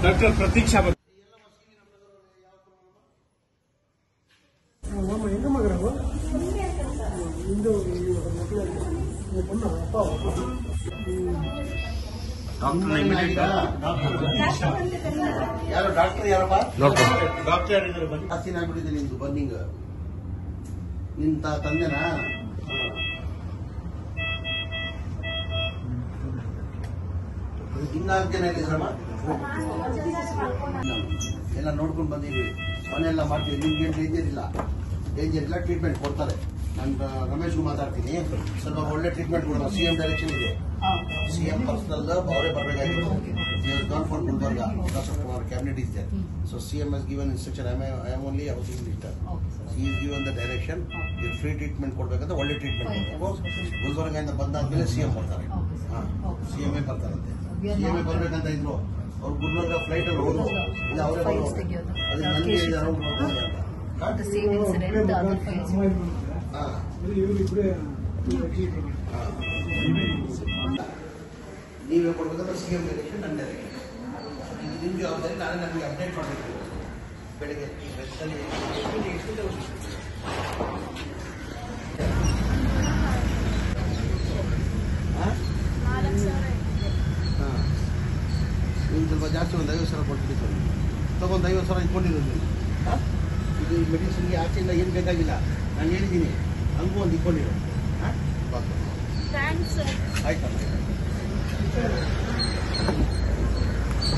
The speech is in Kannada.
ಡಾಕ್ಟರ್ ಪ್ರತೀಕ್ಷಾ ಯಾರು ಡಾಕ್ಟರ್ ಯಾರಪ್ಪ ಡಾಕ್ಟರ್ ಯಾರಿದ್ದಾರೆ ಬನ್ನಿ. ಜಾಸ್ತಿನ ಆಗ್ಬಿಟ್ಟಿದೆ ನಿಂದು ಬರ್ನಿಂಗ್ ನಿಂತ ತಂದೆನಾ ಇನ್ನಾರು ಜನ ಇದ್ದೀರಮ್ಮ ಎಲ್ಲ ನೋಡ್ಕೊಂಡು ಬಂದಿದ್ದೀವಿ ಮನೆಯೆಲ್ಲ ಮಾಡ್ತೀವಿ ನಿಮ್ಗೆ ಡೇಂಜರ್ ಇಲ್ಲ ಟ್ರೀಟ್ಮೆಂಟ್ ಕೊಡ್ತಾರೆ ನಾನು ರಮೇಶ್ಗೂ ಮಾತಾಡ್ತೀನಿ ಸ್ವಲ್ಪ ಒಳ್ಳೆ ಟ್ರೀಟ್ಮೆಂಟ್ ಕೊಡೋಣ ಸಿಎಂ ಡೈರೆಕ್ಷನ್ ಇದೆ ಸಿಎಂ ಪರ್ಸನಲ್ ಅವರೇ ಬರಬೇಕಾಗಿತ್ತು gone for Gulbarga because of our cabinet is there. So CM has given instruction. I am only housing minister. He is given the direction. You free treatment ಕೊಡಬೇಕಂತ ಒಳ್ಳೆ ಟ್ರೀಟ್ಮೆಂಟ್ ಗುಲ್ಬರ್ಗ ಇಂದ ಬಂದಾದ್ಮೇಲೆ ಸಿಎಂ ಬರ್ತಾರೆ ಸಿಎಂ ಬರ್ತಾರಂತೆ ಸಿಎಂ ಬರ್ಬೇಕಂತ ಇದ್ರು ಅವ್ರು ಗುಲ್ಬರ್ಗ ಫ್ಲೈಟ್ ಅಲ್ಲಿ ಹೋದ್ರು ಇಲ್ಲ ಅವರೇ ಬರ್ಬೋದು ಅದು ನೀವೇ ಕೊಡ್ಬೇಕಂದ್ರೆ ಸಿಎಂ ಡೈರೆಕ್ಷನ್ ನನ್ನ ಡೈರೆಕ್ಷನ್ ಇದು ನಿಮ್ಮ ಜವಾಬ್ದಾರಿ ನಾನೇ ನನಗೆ ಅಪ್ಡೇಟ್ ಮಾಡಬೇಕು ಬೆಳಿಗ್ಗೆ ನೀವು ಸ್ವಲ್ಪ ಜಾಸ್ತಿ ಒಂದು 50,000 ಕೊಟ್ಬಿಡಿ ಸರ್ ತಗೊಂಡು 50,000 ಇಟ್ಕೊಂಡಿರೋದು ಇದು ಮೆಡಿಸಿನ್ಗೆ ಆಚೆಯಿಂದ ಏನು ಬೇಕಾಗಿಲ್ಲ ನಾನು ಹೇಳಿದ್ದೀನಿ ಹಂಗೂ ಒಂದು ಇಟ್ಕೊಂಡಿರೋ ಆಯ್ತಮ್ಮ